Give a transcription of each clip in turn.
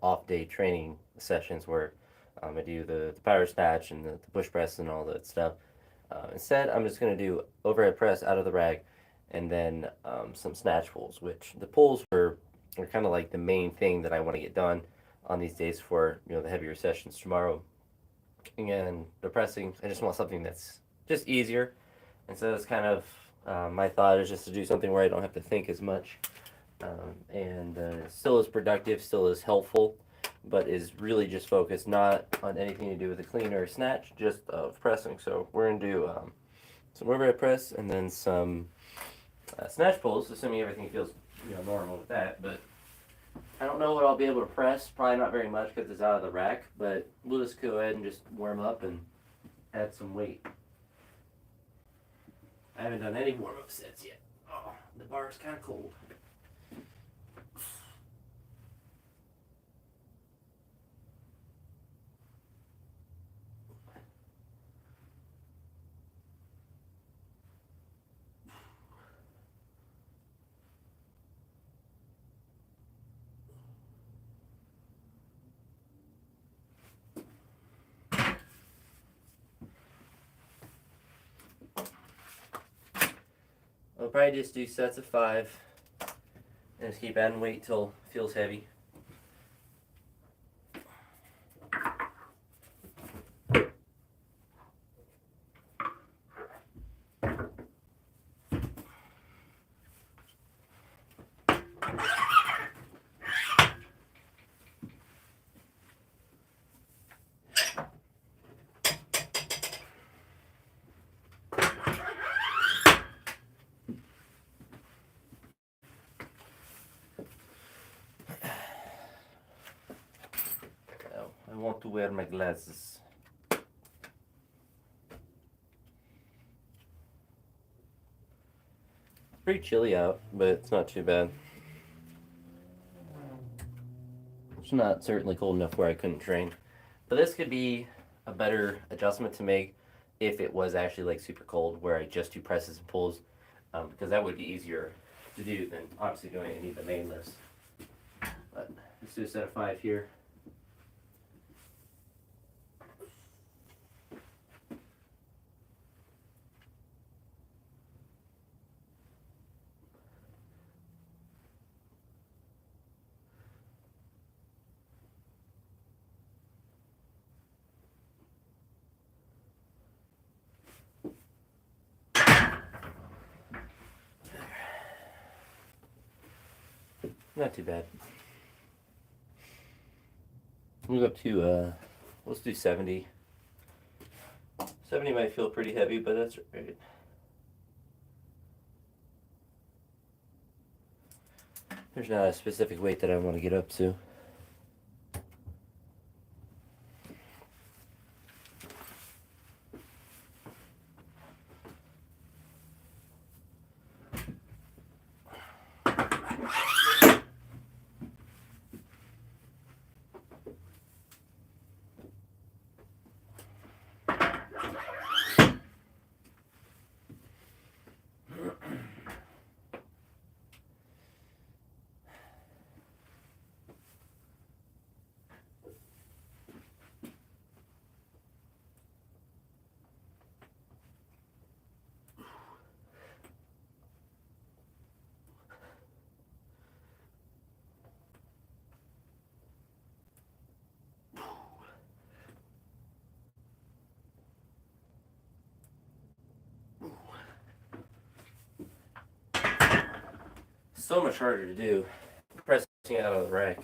off day training sessions where I do the power snatch and the push press and all that stuff. Instead, I'm just going to do overhead press out of the rack and then some snatch pulls, which the pulls are kind of like the main thing that I want to get done on these days for the heavier sessions tomorrow. And the pressing, I just want something that's just easier. And so it's kind of my thought is just to do something where I don't have to think as much, and still is productive, still is helpful, but is really just focused not on anything to do with the clean or snatch, just of pressing. So we're gonna do some overhead press and then some snatch pulls, assuming everything feels normal with that. But I don't know what I'll be able to press. Probably not very much because it's out of the rack. But we'll just go ahead and just warm up and add some weight. I haven't done any warm-up sets yet. Oh, the bar is kind of cold. I'll probably just do sets of 5 and just keep adding weight till it feels heavy. I want to wear my glasses. Pretty chilly out, but it's not too bad. It's not certainly cold enough where I couldn't train. But this could be a better adjustment to make if it was actually like super cold where I just do presses and pulls, because that would be easier to do than obviously doing any of the main lifts. But let's do a set of 5 here. Not too bad. Move up to, let's do 70. 70 might feel pretty heavy, but that's right. There's not a specific weight that I want to get up to. So much harder to do pressing out of the rack.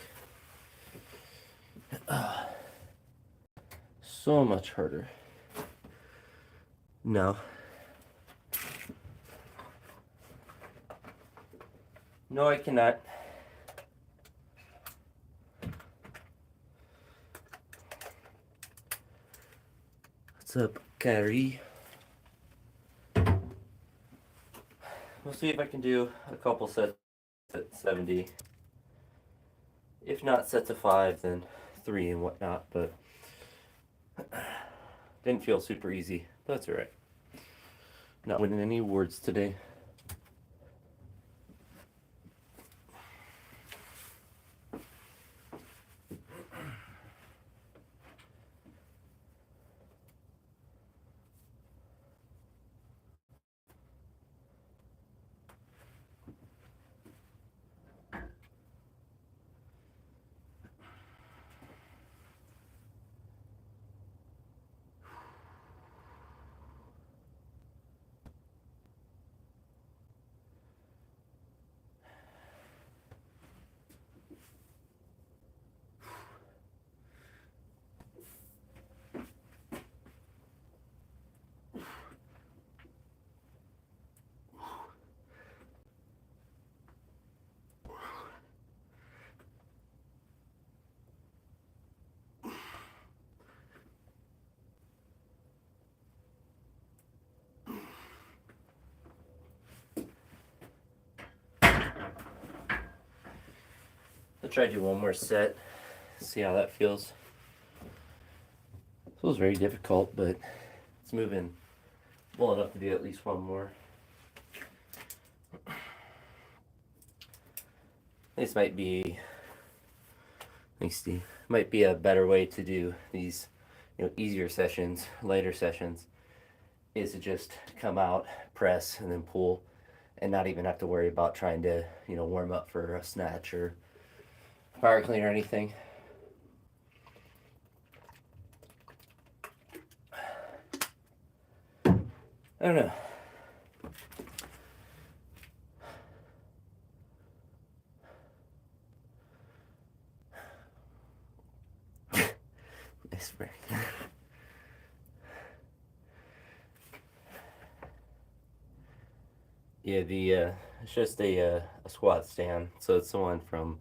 So much harder. No. No, I cannot. What's up, Kyrie? We'll see if I can do a couple sets at 70. If not sets of 5, then 3 and whatnot, but didn't feel super easy. But that's alright. Not winning any awards today. I'll try to do one more set, see how that feels. Feels very difficult, but it's moving well enough to do at least one more. This might be, thanks Steve, might be a better way to do these, easier sessions, lighter sessions, is to just come out, press, and then pull, and not even have to worry about trying to, warm up for a snatch or power clean or anything. I don't know. Nice break. Yeah, it's just a squat stand, so it's the one from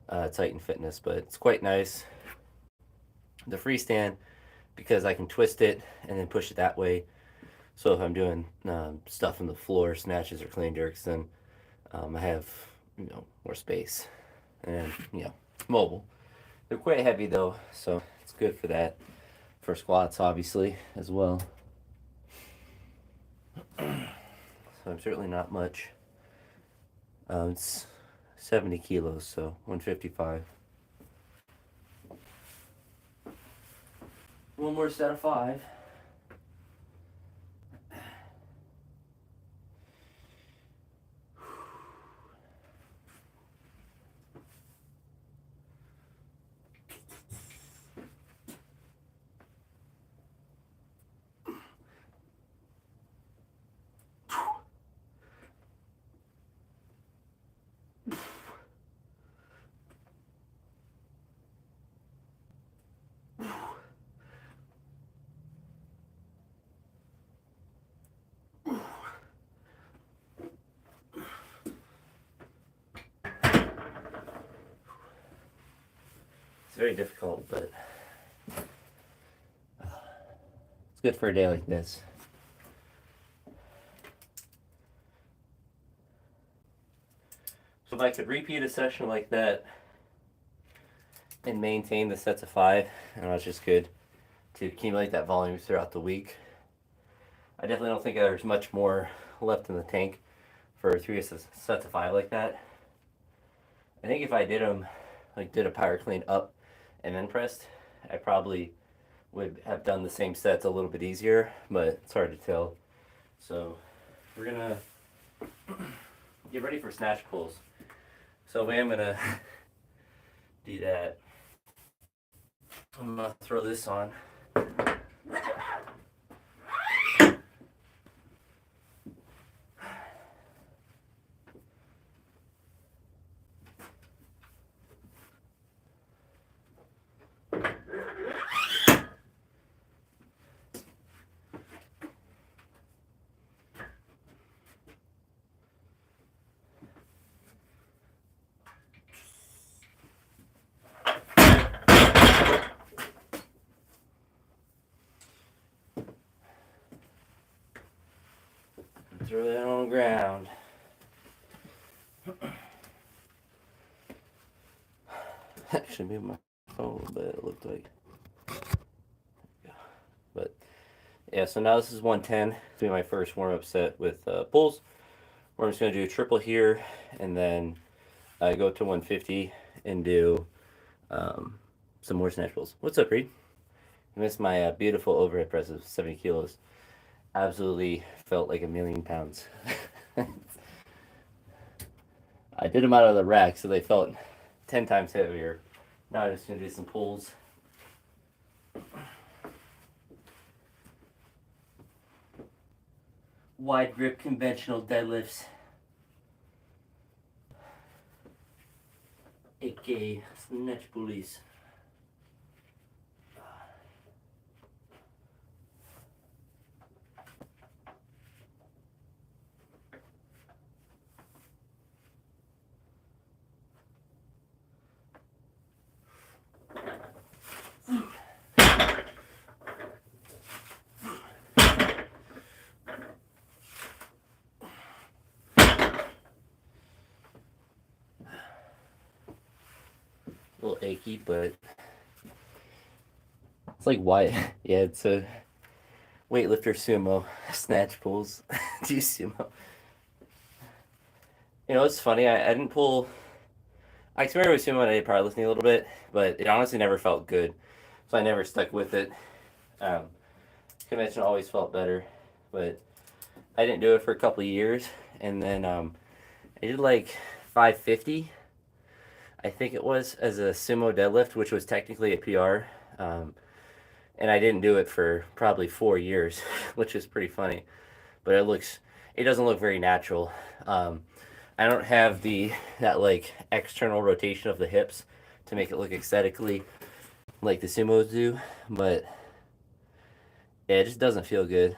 Titan Fitness, but it's quite nice. The freestand, because I can twist it and then push it that way. So if I'm doing stuff on the floor, snatches or clean jerks, then I have more space and mobile. They're quite heavy though, so it's good for that. For squats, obviously, as well. So I'm certainly not much. It's 70 kilos, so 155. One more set of 5. It's very difficult, but it's good for a day like this. So if I could repeat a session like that and maintain the sets of 5, and it's just good to accumulate that volume throughout the week. I definitely don't think there's much more left in the tank for 3 sets of 5 like that. I think if I did them, did a power clean up and then pressed, I probably would have done the same sets a little bit easier, but it's hard to tell. So we're gonna get ready for snatch pulls. So the way I'm gonna do that, I'm gonna throw this on. Throw that on the ground. Actually, move my phone a little bit, it looked like. But yeah, so now this is 110. It's gonna be my first warm-up set with pulls. Where I'm just gonna do a triple here, and then go to 150 and do some more snatch pulls. What's up, Reed? I missed my beautiful overhead press of 70 kilos. Absolutely felt like 1,000,000 pounds. I did them out of the rack, so they felt 10 times heavier. Now I'm just going to do some pulls. Wide grip conventional deadlifts, aka snatch pulleys. little achy, but it's like why? Yeah, it's a weightlifter sumo snatch pulls. Do sumo. You know, it's funny. I didn't pull. I experimented with sumo and I did powerlifting a little bit, but it honestly never felt good, so I never stuck with it. Um, Convention always felt better, but I didn't do it for a couple of years, and then I did like 550, I think it was, as a sumo deadlift, which was technically a PR. And I didn't do it for probably 4 years, which is pretty funny. But it doesn't look very natural. I don't have that like external rotation of the hips to make it look aesthetically like the sumos do, but yeah, it just doesn't feel good.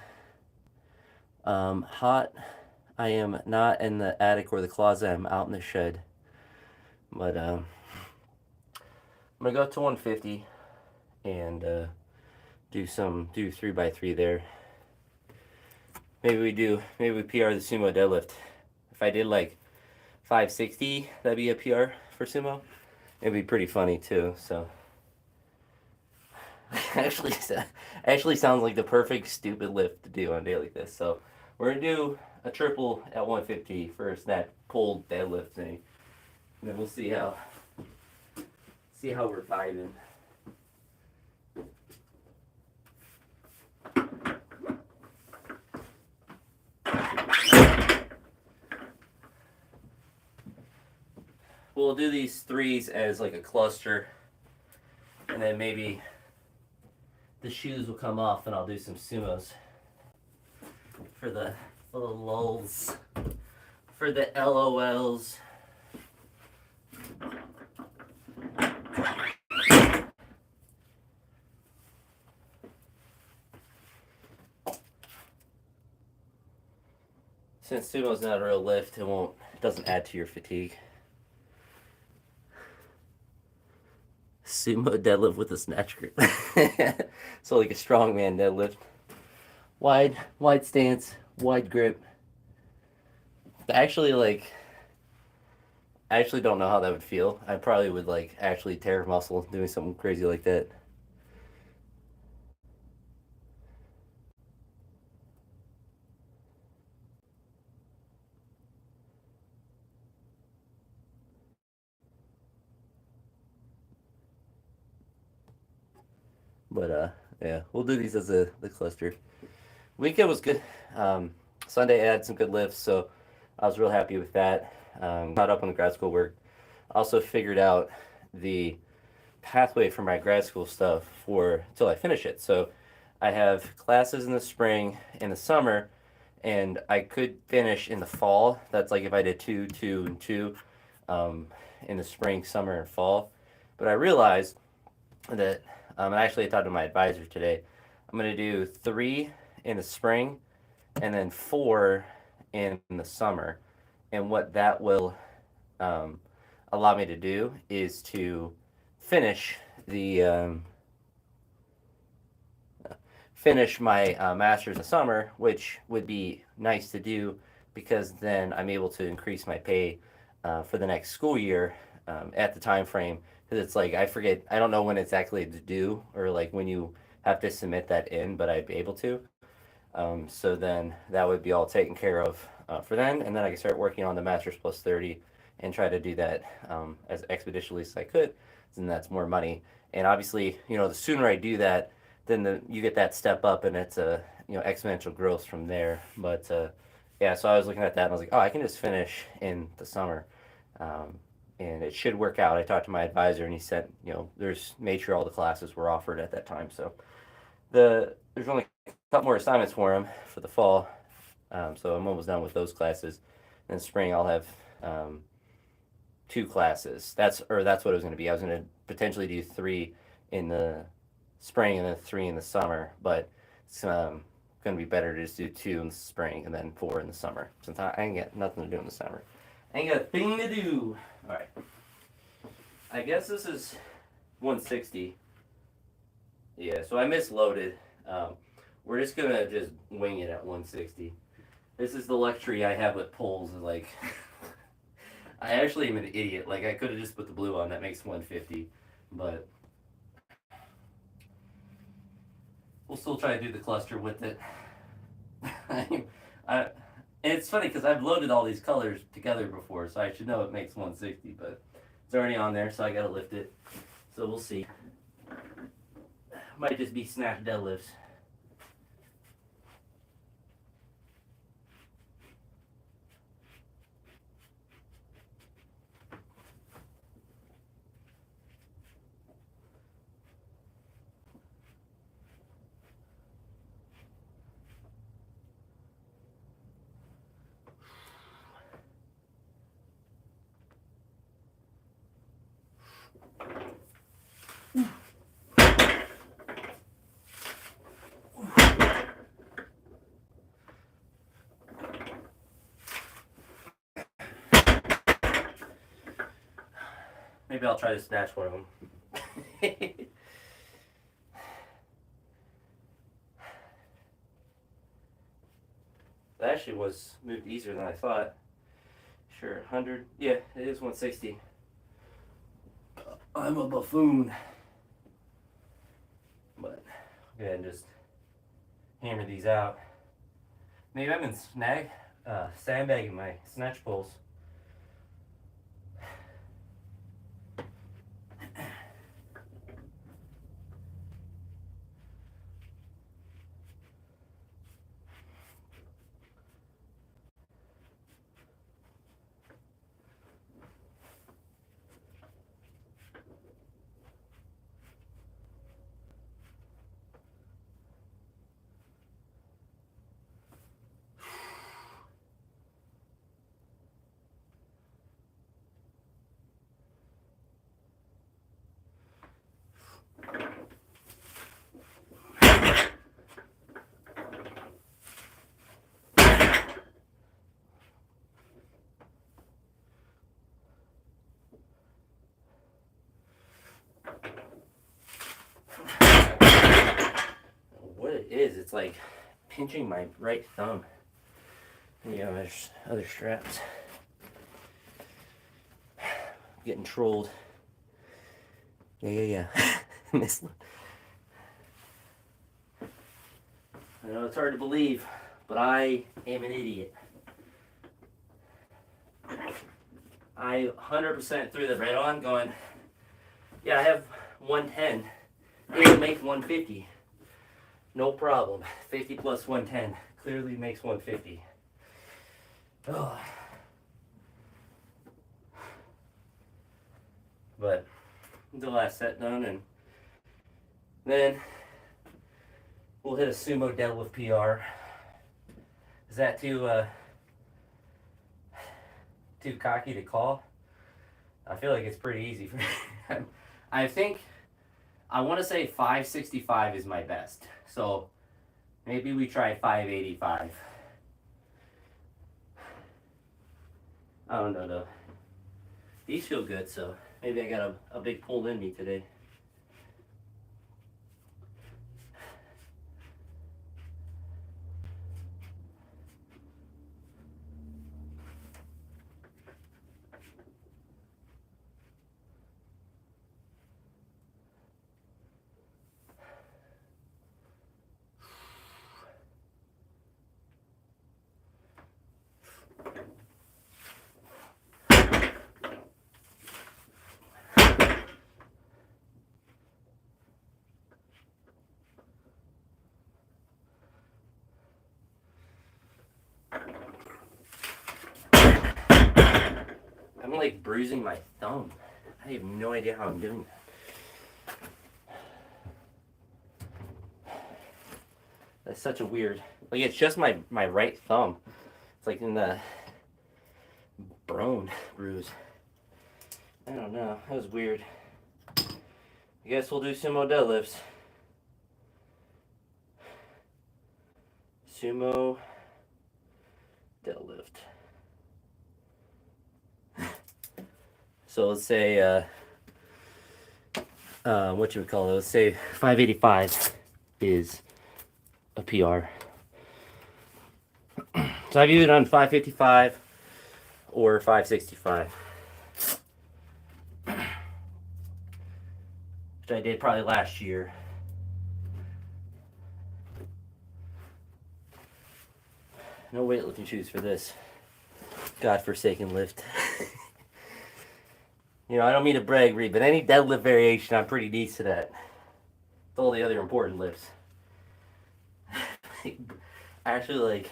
Hot. I am not in the attic or the closet. I'm out in the shed. But I'm gonna go up to 150 and do 3x3 there. Maybe we PR the sumo deadlift. If I did like 560, that'd be a PR for sumo. It'd be pretty funny too. So actually sounds like the perfect stupid lift to do on a day like this. So we're gonna do a triple at 150 for a snatch pull deadlift thing. And then we'll see how we're vibing. We'll do these threes as like a cluster, and then maybe the shoes will come off and I'll do some sumos for the lulz, for the LOLs. Since sumo's not a real lift, it doesn't add to your fatigue. Sumo deadlift with a snatch grip. So like a strongman deadlift. Wide stance, wide grip. I actually don't know how that would feel. I probably would like actually tear muscle doing something crazy like that. But yeah, we'll do these as the cluster. Weekend was good. Sunday I had some good lifts, so I was real happy with that. Caught up on the grad school work. Also figured out the pathway for my grad school stuff for till I finish it. So I have classes in the spring, in the summer, and I could finish in the fall. That's like if I did 2, 2, and 2 in the spring, summer, and fall. But I realized that, and actually I talked to my advisor today, I'm going to do 3 in the spring and then 4 in the summer. And what that will allow me to do is to finish finish my master's in the summer, which would be nice to do because then I'm able to increase my pay for the next school year at the time frame. Because it's like I don't know when exactly to do or like when you have to submit that in, but I'd be able to. So then that would be all taken care of for then, and then I can start working on the Masters Plus 30 and try to do that as expeditiously as I could, and that's more money. And obviously, the sooner I do that, then you get that step up, and it's a exponential growth from there. But yeah, so I was looking at that, and I was like, oh, I can just finish in the summer, and it should work out. I talked to my advisor, and he said, made sure all the classes were offered at that time. So there's only a couple more assignments for him for the fall, so I'm almost done with those classes. In spring, I'll have 2 classes. That's what it was going to be. I was going to potentially do 3 in the spring and then 3 in the summer, but it's going to be better to just do 2 in the spring and then 4 in the summer. Since I ain't got nothing to do in the summer. I ain't got a thing to do. All right. I guess this is 160. Yeah, so I misloaded. We're just going to just wing it at 160. This is the luxury I have with pulls. Is like, I actually am an idiot. Like, I could have just put the blue on. That makes 150. but we'll still try to do the cluster with it. I, it's funny because I've loaded all these colors together before, so I should know it makes 160, but it's already on there, so I gotta lift it. So we'll see. Might just be snatch deadlifts. Maybe I'll try to snatch one of them. That actually was moved easier than I thought. Sure, 100. Yeah, it is 160. I'm a buffoon. But go ahead and just hammer these out. Maybe I've been sandbagging my snatch pulls. What it is, it's like pinching my right thumb. Yeah, there's other straps. Getting trolled. Yeah. This one. I know it's hard to believe, but I am an idiot. I 100% threw the red on going, yeah, I have 110. It'll make 150. No problem. 50 plus 110 clearly makes 150. Oh. But the last set done, and then we'll hit a sumo deadlift PR. Is that too cocky to call? I feel like it's pretty easy for me. I think I want to say 565 is my best. So maybe we try 585. I don't know though. These feel good, so maybe I got a big pull in me today. I'm like bruising my thumb. I have no idea how I'm doing that. That's such a weird, like it's just my right thumb. It's like in the bone bruise. I don't know, that was weird. I guess we'll do sumo deadlifts. Sumo deadlift. So let's say, what you would call it? Let's say 585 is a PR. So I've either done 555 or 565. I did probably last year. No weightlifting shoes for this godforsaken lift. You know, I don't mean to brag, Reed, but any deadlift variation, I'm pretty decent at. With all the other important lifts. Actually, like,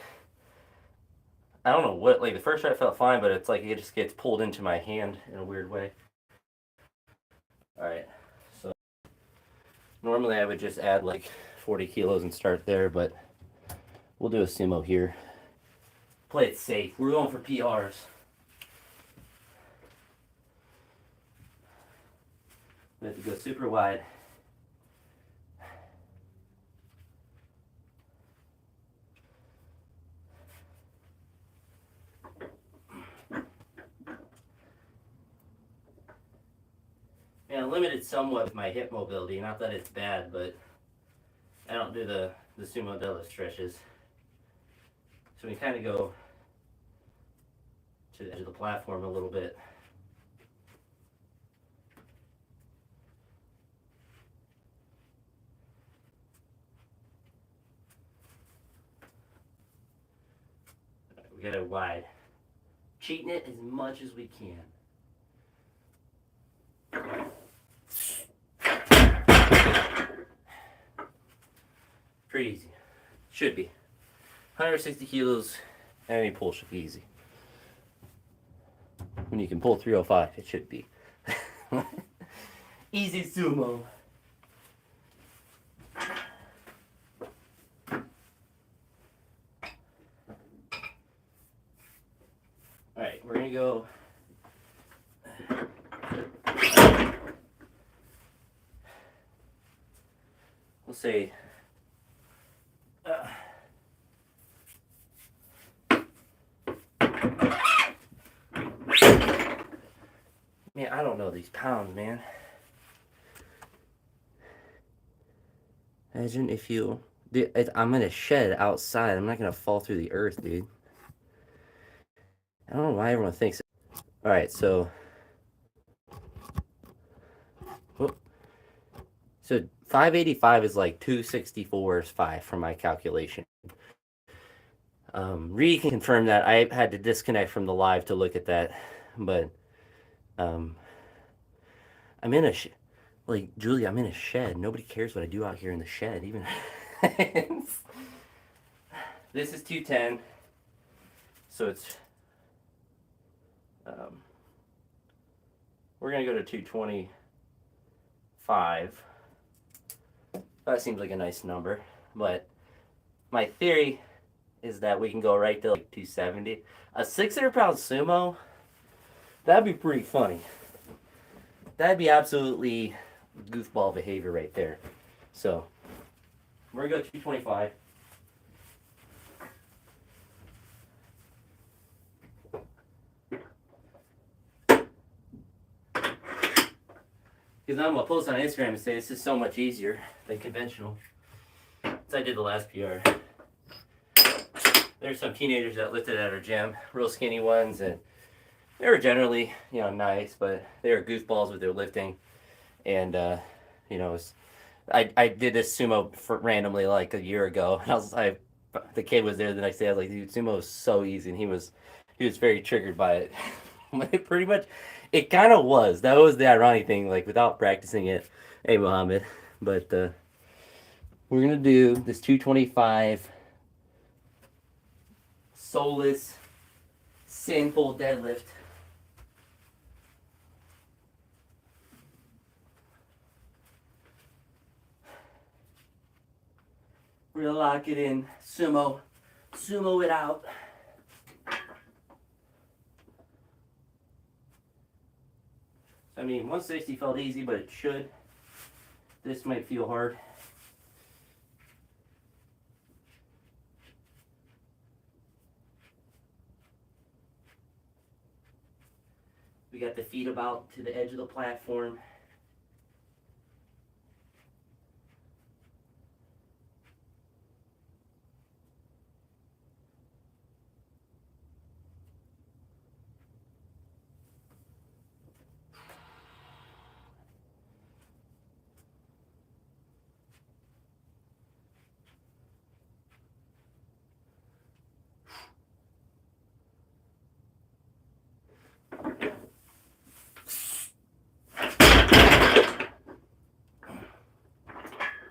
I don't know what, like, the first try felt fine, but it's like it just gets pulled into my hand in a weird way. Alright, so normally I would just add like 40 kilos and start there, but we'll do a sumo here. Play it safe. We're going for PRs. We have to go super wide. And I'm limited somewhat with my hip mobility. Not that it's bad, but I don't do the sumo deadlift stretches. So we kind of go to the edge of the platform a little bit. We get it wide. Cheating it as much as we can. Pretty easy. Should be. 160 kilos, any pull should be easy. When you can pull 305, it should be. Easy sumo. Alright, we're gonna go. We'll say. Man, I don't know these pounds, man. Imagine if you... Dude, I'm in a shed outside. I'm not going to fall through the earth, dude. I don't know why everyone thinks... Alright, so... Whoop. So 585 is like 264 is 5 from my calculation. Reed can confirm that. I had to disconnect from the live to look at that. But... I'm in a like, Julie, I'm in a shed. Nobody cares what I do out here in the shed, even. This is 210, so it's we're gonna go to 225. That seems like a nice number, but my theory is that we can go right to like 270. A 600-pound sumo, that'd be pretty funny. That'd be absolutely goofball behavior right there. So, we're going to go 225. Because I'm going to post on Instagram and say this is so much easier than conventional. As I did the last PR. There's some teenagers that lifted at our gym, real skinny ones, and they were generally, you know, nice, but they were goofballs with their lifting. And, you know, I did this sumo for randomly like a year ago. And the kid was there the next day. I was like, dude, sumo is so easy. And he was very triggered by it. Pretty much, it kind of was. That was the ironic thing, like without practicing it. Hey, Mohammed. But we're going to do this 225 soulless, sinful deadlift. We're gonna lock it in, sumo it out. I mean, 160 felt easy, but it should. This might feel hard. We got the feet about to the edge of the platform.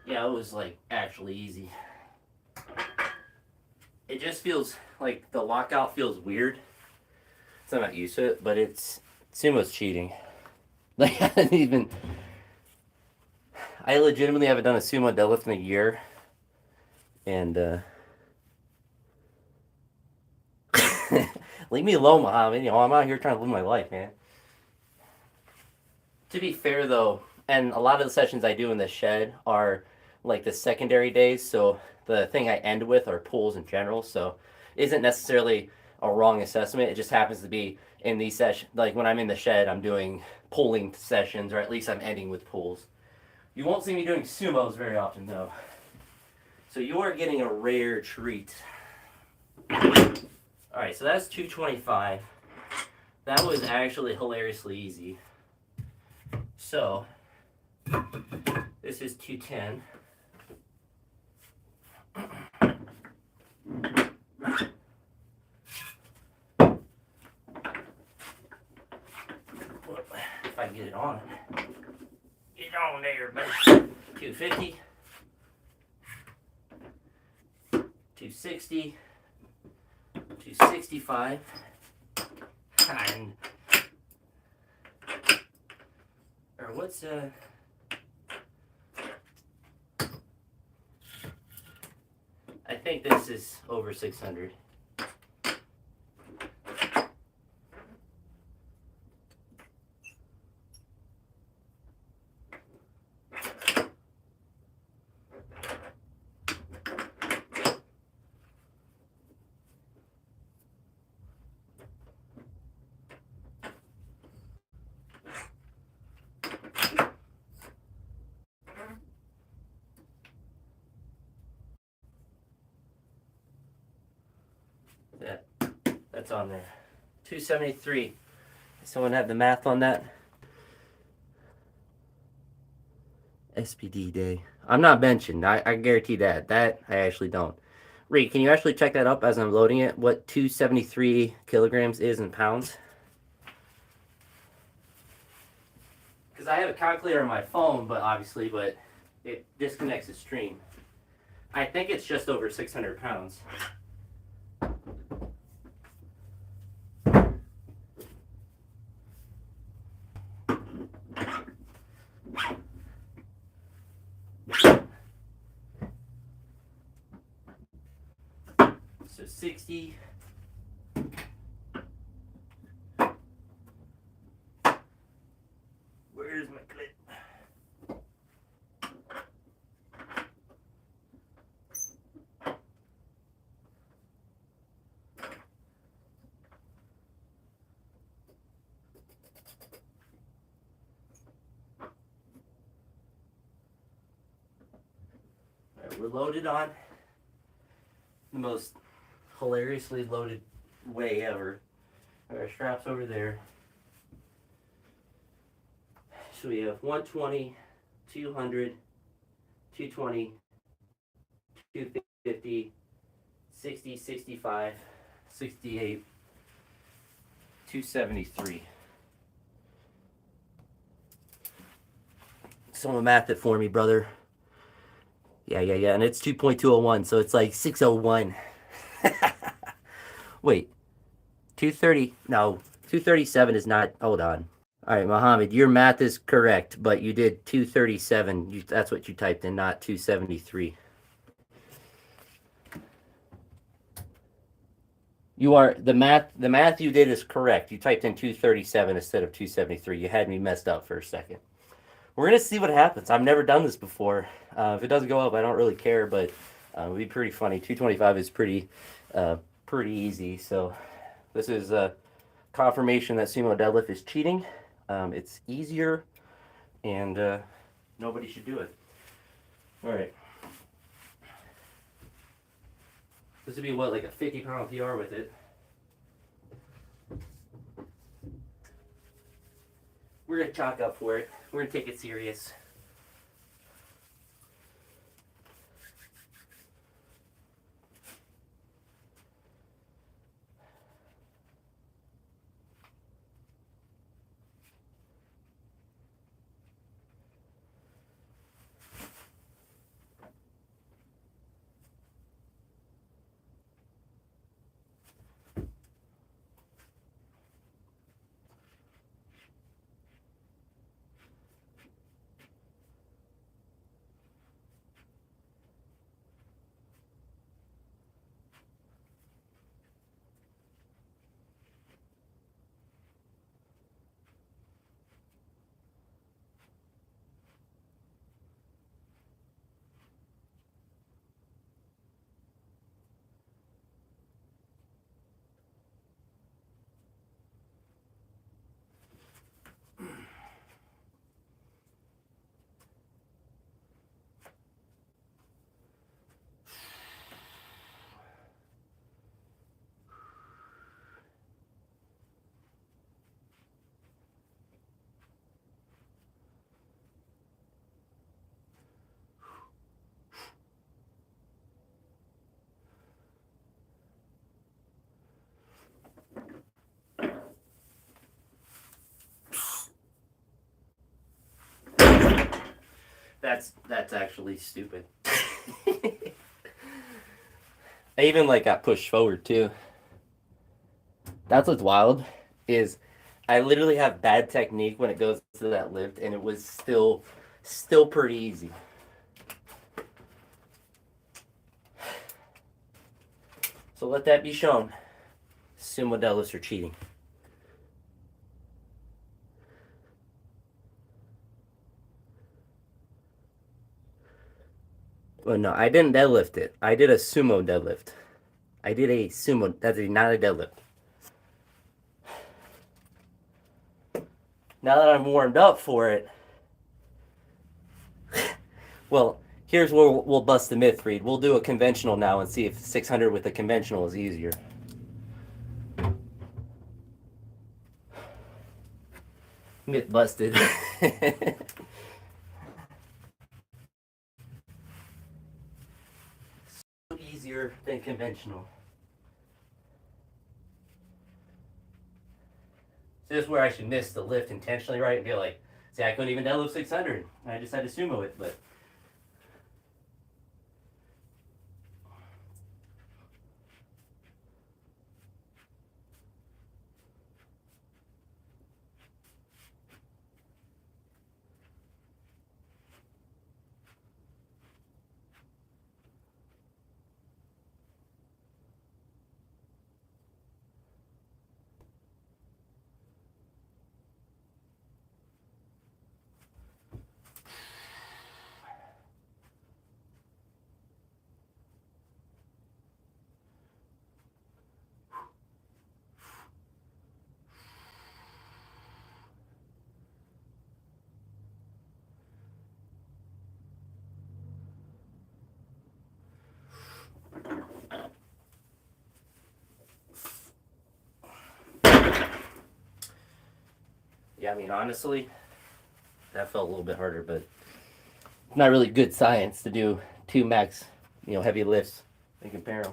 Yeah, it was like actually easy. It just feels like the lockout feels weird. So I'm not used to it, but it's Sumo's cheating. Like I didn't even. I legitimately haven't done a sumo deadlift in a year, and leave me alone, Muhammad. You know I'm out here trying to live my life, man. To be fair though, and a lot of the sessions I do in the shed are like the secondary days, so the thing I end with are pulls in general, so is isn't necessarily a wrong assessment. It just happens to be in these sessions, like when I'm in the shed, I'm doing pulling sessions, or at least I'm ending with pulls. You won't see me doing sumos very often though. So you are getting a rare treat. Alright, so that's 225. That was actually hilariously easy. So, this is 210. If I get it on. Get on there, buddy. 250. 260. 265. And or what's I think this is over 600. That's on there. 273. Someone have the math on that? SPD day. I'm not benching. I guarantee that. That I actually don't. Reed, can you actually check that up as I'm loading it? What 273 kilograms is in pounds? Because I have a calculator on my phone, but it disconnects the stream. I think it's just over 600 pounds. So 60. Where's my clip? Alright, we're loaded on the most hilariously loaded way ever. Our straps over there. So we have 120, 200, 220, 250, 60, 65, 68, 273. Someone math it for me, brother. Yeah, and it's 2.201, so it's like 601. Wait, 230, no, 237 is not, hold on. All right, Mohammed, your math is correct, but you did 237. That's what you typed in, not 273. You are the math you did is correct. You typed in 237 instead of 273. You had me messed up for a second. We're gonna see what happens. I've never done this before. If it doesn't go up, I don't really care, but it'd be pretty funny. 225 is pretty easy. So this is confirmation that sumo deadlift is cheating. It's easier, and nobody should do it. All right. This would be what, like a 50-pound PR with it. We're gonna chalk up for it. We're gonna take it serious. That's actually stupid. I even like got pushed forward too. That's what's wild is I literally have bad technique when it goes to that lift, and it was still pretty easy. So let that be shown. Sumo deadlifts are cheating. Well, no, I didn't deadlift it. I did a sumo deadlift. I did a sumo. That's not a deadlift. Now that I'm warmed up for it, well, here's where we'll bust the myth, Reed. We'll do a conventional now and see if 600 with a conventional is easier. Myth busted. So easier than conventional. So this is where I should miss the lift intentionally, right? And be like, see, I couldn't even deadlift 600. I just had to sumo it, but. Yeah, I mean, honestly, that felt a little bit harder, but not really good science to do two max, heavy lifts and compare them.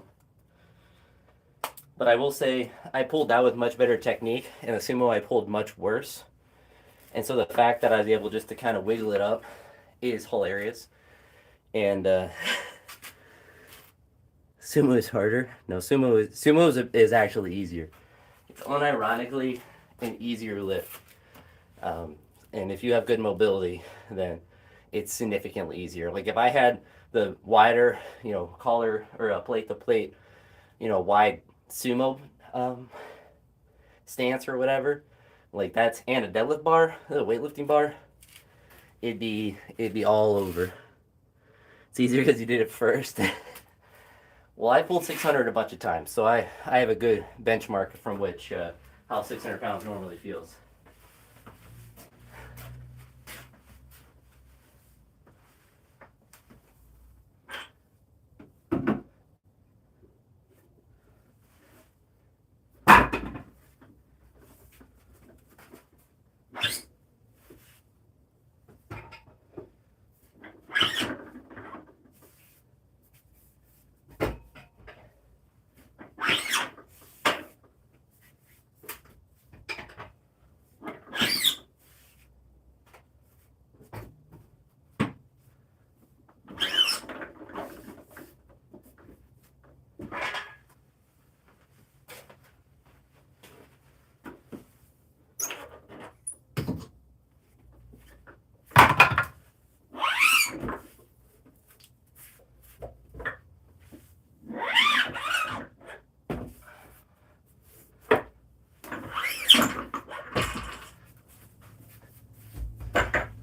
But I will say, I pulled that with much better technique, and the sumo I pulled much worse. And so the fact that I was able just to kind of wiggle it up is hilarious. And sumo is harder. No, sumo is actually easier. It's unironically an easier lift. And if you have good mobility, then it's significantly easier. Like if I had the wider, collar or plate to plate, wide sumo stance or whatever, like that's and a deadlift bar, a weightlifting bar, it'd be all over. It's easier because you did it first. Well, I pulled 600 a bunch of times, so I have a good benchmark from which how 600 pounds normally feels.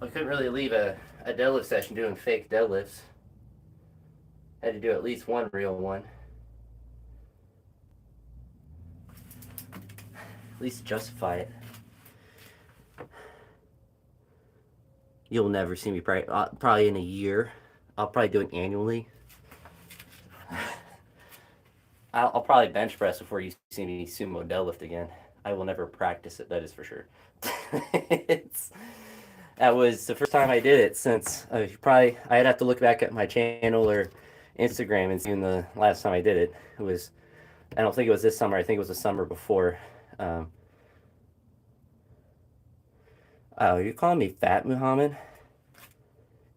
I couldn't really leave a deadlift session doing fake deadlifts. Had to do at least one real one. At least justify it. You'll never see me probably in a year. I'll probably do it annually. I'll probably bench press before you see me sumo deadlift again. I will never practice it, that is for sure. That was the first time I did it since I'd have to look back at my channel or Instagram and see when the last time I did it. It was, I don't think it was this summer. I think it was the summer before. Oh, you're calling me fat, Muhammad?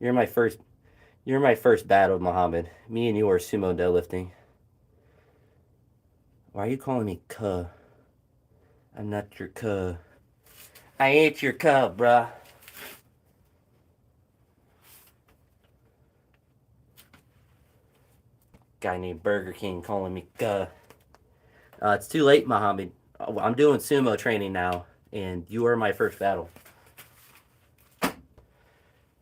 You're my first. You're my first battle, Muhammad. Me and you are sumo deadlifting. Why are you calling me cuh? I'm not your cuh. I ain't your cuh, bruh. Guy named Burger King calling me cuh. It's too late, Muhammad. I'm doing sumo training now, and you are my first battle.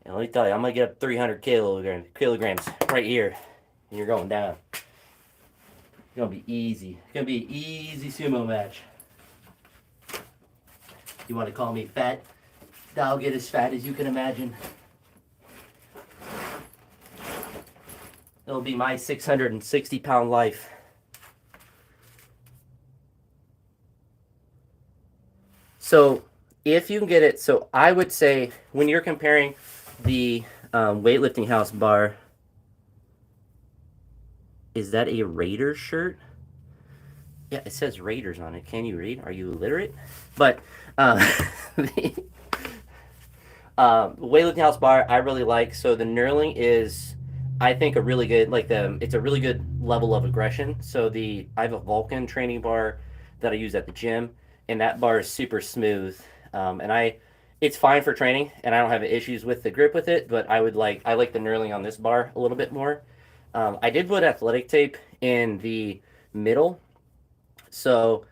And let me tell you, I'm gonna get up 300 kilograms right here, and you're going down. It's gonna be easy. It's gonna be an easy sumo match. You want to call me fat? I'll get as fat as you can imagine. It'll be my 660-pound life. So if you can get it, so I would say when you're comparing the weightlifting house bar, is that a Raiders shirt? Yeah, it says Raiders on it. Can you read? Are you illiterate? But the weightlifting house bar I really like. So the knurling is, I think, a really good it's a really good level of aggression. So I have a Vulcan training bar that I use at the gym, and that bar is super smooth. It's fine for training, and I don't have issues with the grip with it. But I like the knurling on this bar a little bit more. I did put athletic tape in the middle, so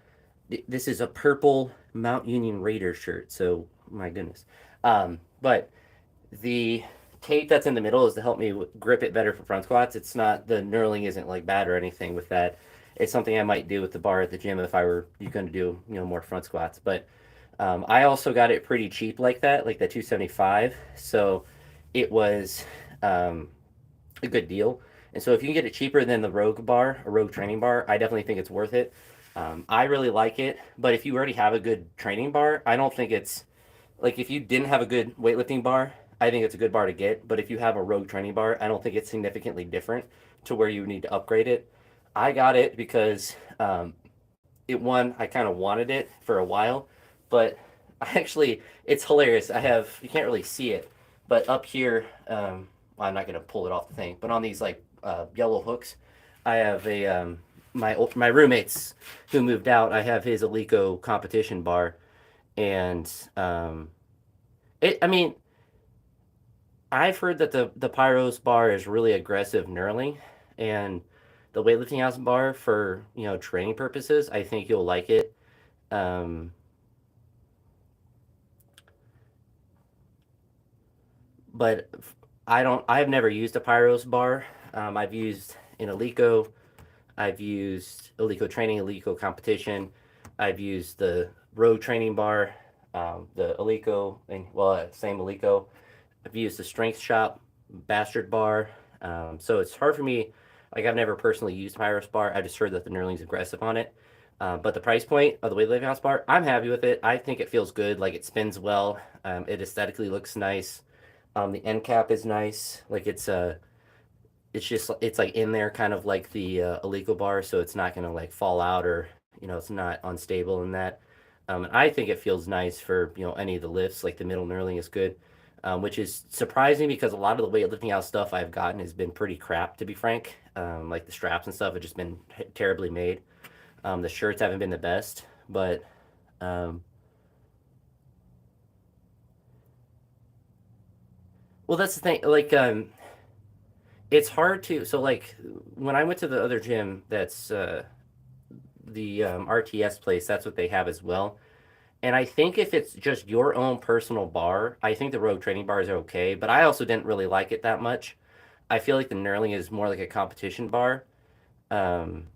this is a purple Mount Union Raider shirt. So my goodness, but the tape that's in the middle is to help me grip it better for front squats. It's not, the knurling isn't like bad or anything with that. It's something I might do with the bar at the gym if I were going to do more front squats. But I also got it pretty cheap like that 275. So it was a good deal. And so if you can get it cheaper than the Rogue bar, a Rogue training bar, I definitely think it's worth it. I really like it, but if you already have a good training bar, I don't think it's like, if you didn't have a good weightlifting bar, I think it's a good bar to get. But if you have a Rogue training bar, I don't think it's significantly different to where you need to upgrade it. I got it because I kind of wanted it for a while, but it's hilarious. You can't really see it, but up here, well, I'm not gonna pull it off the thing, but on these yellow hooks, I have my roommates who moved out. I have his Alico competition bar, and it. I mean, I've heard that the Pyros bar is really aggressive knurling, and the weightlifting house bar for training purposes, I think you'll like it. Um, but I've never used a Pyros bar. I've used an Alico. I've used Alico training, Alico competition. I've used the road training bar, the Alico, and same Alico. I've used the Strength Shop Bastard bar. So it's hard for me. Like, I've never personally used Pyros bar. I just heard that the knurling's aggressive on it. But the price point of the weightlifting house bar, I'm happy with it. I think it feels good. Like, it spins well. It aesthetically looks nice. The end cap is nice. Like, it's like in there, kind of like the Alico bar, so it's not gonna like fall out, or it's not unstable in that. And I think it feels nice for any of the lifts. Like, the middle knurling is good, which is surprising because a lot of the weightlifting house stuff I've gotten has been pretty crap, to be frank. Like, the straps and stuff have just been terribly made. The shirts haven't been the best, but well, that's the thing. Like, it's hard to. So, like, when I went to the other gym, that's the RTS place, that's what they have as well. And I think if it's just your own personal bar, I think the Rogue training bars are okay. But I also didn't really like it that much. I feel like the knurling is more like a competition bar. Um,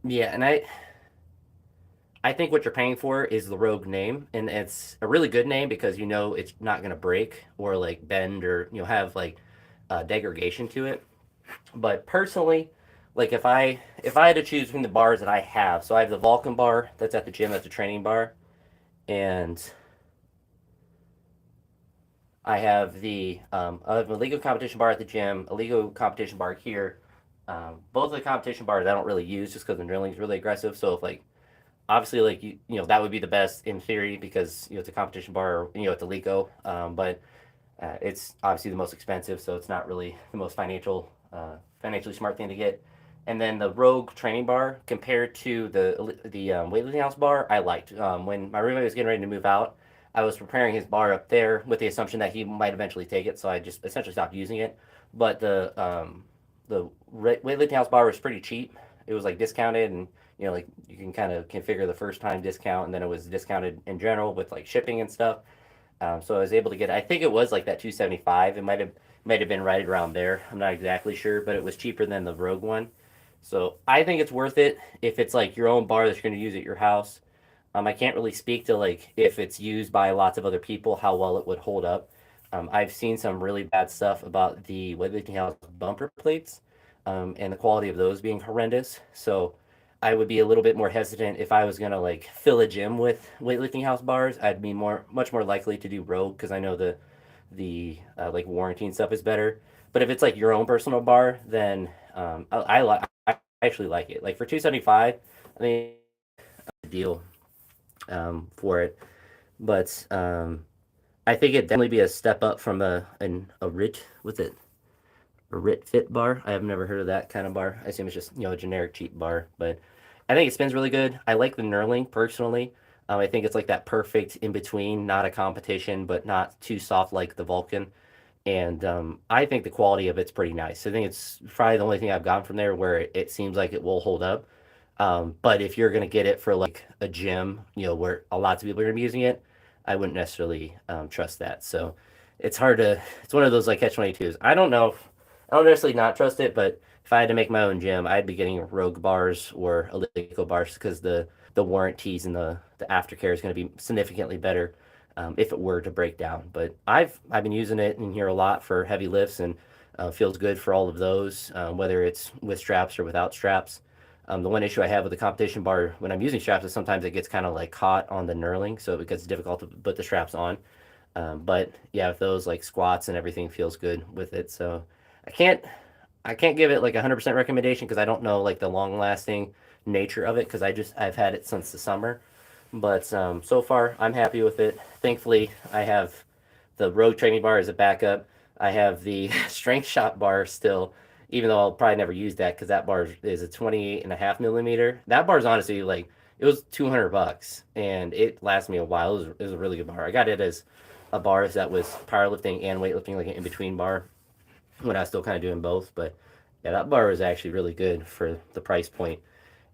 yeah, and I think what you're paying for is the Rogue name, and it's a really good name because it's not gonna break or like bend, or have like degradation to it. But personally, like, if I had to choose between the bars that I have, so I have the Vulcan bar that's at the gym, that's a training bar, and I have a legal competition bar at the gym, a legal competition bar here. Both of the competition bars I don't really use just because the drilling is really aggressive. So if, like, obviously, like, that would be the best in theory because it's a competition bar, at the Lico. But It's obviously the most expensive, so it's not really the most financially smart thing to get. And then the Rogue training bar compared to the weightlifting house bar, I liked. When my roommate was getting ready to move out, I was preparing his bar up there with the assumption that he might eventually take it, so I just essentially stopped using it. But the weightlifting house bar was pretty cheap. It was like discounted, and like you can kind of configure the first time discount, and then it was discounted in general with like shipping and stuff. So I was able to get. I think it was like that 275. It might have been right around there. I'm not exactly sure, but it was cheaper than the Rogue one. So I think it's worth it if it's like your own bar that you're going to use at your house. I can't really speak to like if it's used by lots of other people how well it would hold up. I've seen some really bad stuff about the weightlifting house bumper plates, and the quality of those being horrendous. So I would be a little bit more hesitant if I was gonna like fill a gym with weightlifting house bars. I'd be much more likely to do Rogue because I know the like warranty and stuff is better. But if it's like your own personal bar, then I actually like it. Like for 275, I mean, deal for it. But I think it'd definitely be a step up from a RIT, what's it, a RIT Fit bar. I have never heard of that kind of bar. I assume it's just a generic cheap bar, but I think it spins really good. I like the knurling personally. I think it's like that perfect in between, not a competition, but not too soft like the Vulcan. And I think the quality of it's pretty nice. I think it's probably the only thing I've gotten from there where it seems like it will hold up. But if you're gonna get it for like a gym, where a lots of people are gonna be using it, I wouldn't necessarily trust that. So it's hard to. It's one of those like catch 22s. I don't know. I don't necessarily not trust it, but if I had to make my own gym, I'd be getting Rogue bars or Alico bars because the warranties and the aftercare is going to be significantly better if it were to break down. But I've been using it in here a lot for heavy lifts and feels good for all of those, whether it's with straps or without straps. The one issue I have with the competition bar when I'm using straps is sometimes it gets kind of like caught on the knurling, so it gets difficult to put the straps on. But yeah, with those like squats and everything feels good with it. So I can't I can't give it like a 100% recommendation because I don't know like the long lasting nature of it because I've had it since the summer. But so far I'm happy with it. Thankfully I have the Rogue training bar as a backup. I have the strength shot bar still, even though I'll probably never use that because that bar is a 28.5 millimeter. That bar is honestly like it was $200 and it lasted me a while. It was a really good bar. I got it as a bar that was powerlifting and weightlifting, like an in between bar when I was still kind of doing both. But yeah, that bar was actually really good for the price point.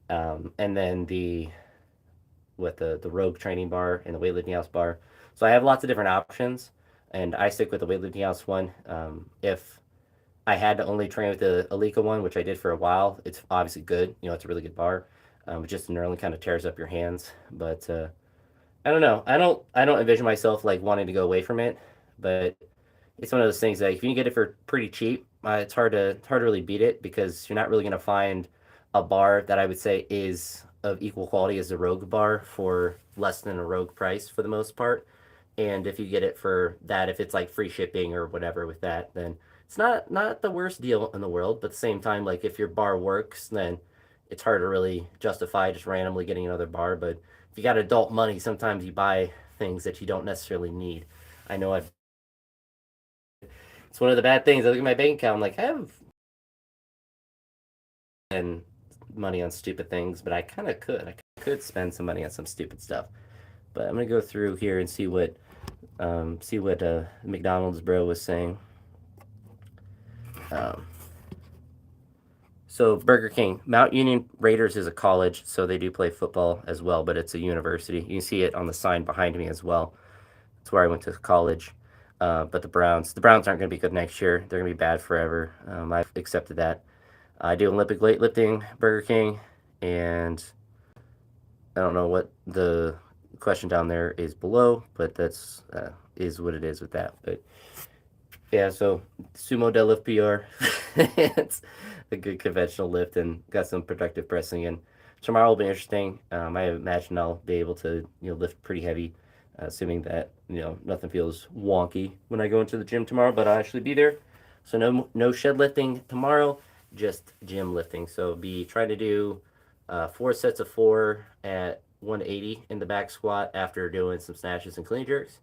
And then the Rogue training bar and the weightlifting house bar. So I have lots of different options, and I stick with the weightlifting house one. If I had to only train with the Alika one, which I did for a while, it's obviously good. It's a really good bar. Just the knurling kind of tears up your hands, but I don't know. I don't envision myself like wanting to go away from it, but it's one of those things that if you can get it for pretty cheap, it's hard to really beat it because you're not really gonna find a bar that I would say is of equal quality as a Rogue bar for less than a Rogue price for the most part. And if you get it for that, if it's like free shipping or whatever with that, then it's not the worst deal in the world. But at the same time, like if your bar works, then it's hard to really justify just randomly getting another bar. But if you got adult money, sometimes you buy things that you don't necessarily need. I know it's one of the bad things. I look at my bank account, I'm like, I have spend money on stupid things, but I kind of could. I could spend some money on some stupid stuff. But I'm gonna go through here and see what McDonald's bro was saying. Um, so Burger King, Mount Union Raiders is a college, so they do play football as well, but it's a university. You can see it on the sign behind me as well. That's where I went to college. But the Browns aren't going to be good next year. They're going to be bad forever. I've accepted that. I do Olympic weightlifting, Burger King, and I don't know what the question down there is below, but that's is what it is with that. But yeah, so sumo deadlift PR. It's a good conventional lift and got some productive pressing. And tomorrow will be interesting. I imagine I'll be able to lift pretty heavy, assuming that nothing feels wonky when I go into the gym tomorrow. But I'll actually be there. So no shed lifting tomorrow, just gym lifting. So be trying to do 4 sets of 4 at 180 in the back squat after doing some snatches and clean jerks.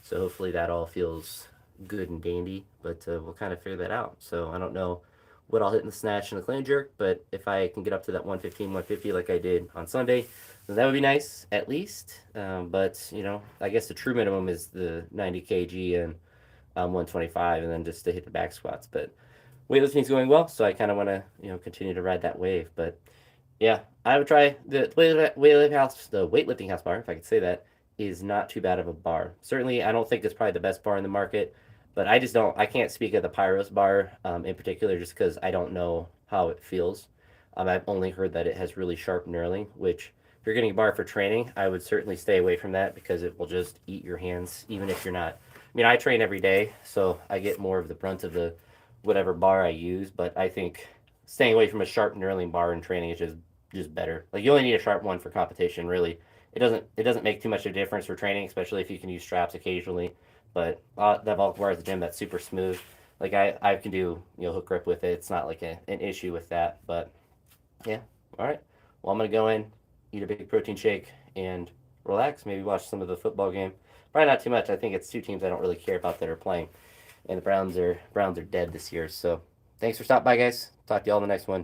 So hopefully that all feels good and dandy, but we'll kind of figure that out. So I don't know what I'll hit in the snatch and the clean jerk, but if I can get up to that 115, 150 like I did on Sunday, then that would be nice at least. But I guess the true minimum is the 90 kg and 125, and then just to hit the back squats. But weightlifting's going well, so I kind of want to continue to ride that wave. But yeah, I would try the weightlifting house bar, if I could say that, is not too bad of a bar. Certainly, I don't think it's probably the best bar in the market, but I just don't. I can't speak of the Pyros bar in particular, just because I don't know how it feels. I've only heard that it has really sharp knurling, which if you're getting a bar for training, I would certainly stay away from that because it will just eat your hands, even if you're not. I mean, I train every day, so I get more of the brunt of the whatever bar I use, but I think staying away from a sharp knurling bar in training is just better. Like you only need a sharp one for competition, really. It doesn't make too much of a difference for training, especially if you can use straps occasionally. But that Volk bar at the gym that's super smooth. Like I can do hook grip with it. It's not like an issue with that. But yeah, all right. Well, I'm gonna go in, eat a big protein shake, and relax. Maybe watch some of the football game. Probably not too much. I think it's two teams I don't really care about that are playing, and the Browns are dead this year. So thanks for stopping by, guys. Talk to y'all in the next one.